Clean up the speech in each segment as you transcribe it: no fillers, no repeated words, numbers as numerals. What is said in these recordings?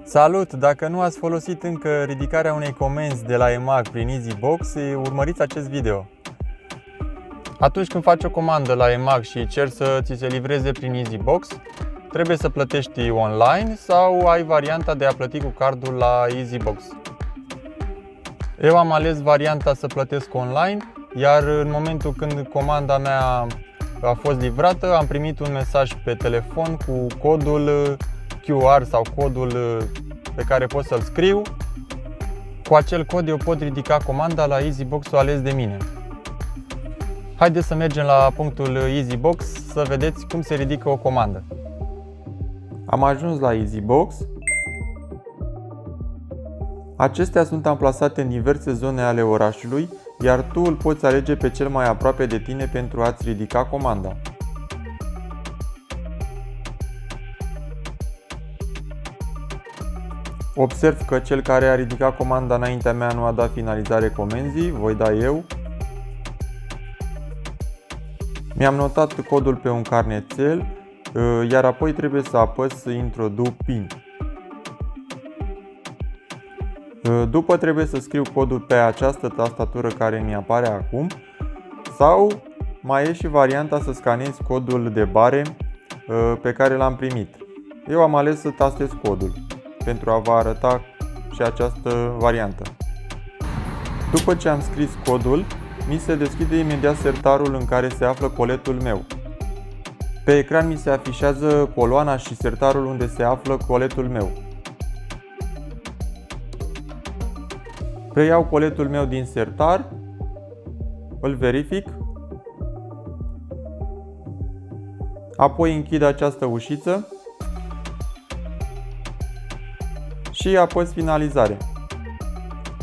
Salut! Dacă nu ați folosit încă ridicarea unei comenzi de la EMAG prin EasyBox, urmăriți acest video. Atunci când faci o comandă la EMAG și ceri să ți se livreze prin EasyBox, trebuie să plătești online sau ai varianta de a plăti cu cardul la EasyBox. Eu am ales varianta să plătesc online, iar în momentul când comanda mea a fost livrată, am primit un mesaj pe telefon cu codul QR sau codul pe care pot să-l scriu. Cu acel cod eu pot ridica comanda la EasyBox-ul ales de mine. Haideți să mergem la punctul EasyBox să vedeți cum se ridică o comandă. Am ajuns la EasyBox. Acestea sunt amplasate în diverse zone ale orașului, iar tu îl poți alege pe cel mai aproape de tine pentru a-ți ridica comanda. Observ că cel care a ridicat comanda înaintea mea nu a dat finalizare comenzii, voi da eu. Mi-am notat codul pe un carnețel, iar apoi trebuie să apăs Introdu PIN. După trebuie să scriu codul pe această tastatură care mi apare acum, sau mai e și varianta să scanez codul de bare pe care l-am primit. Eu am ales să tastez codul pentru a vă arăta și această variantă. După ce am scris codul, mi se deschide imediat sertarul în care se află coletul meu. Pe ecran mi se afișează coloana și sertarul unde se află coletul meu. Preiau coletul meu din sertar, îl verific, apoi închid această ușiță și apăs finalizare.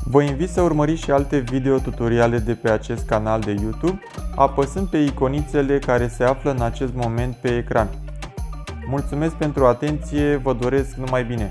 Vă invit să urmăriți și alte videotutoriale de pe acest canal de YouTube, apăsând pe iconițele care se află în acest moment pe ecran. Mulțumesc pentru atenție, vă doresc numai bine!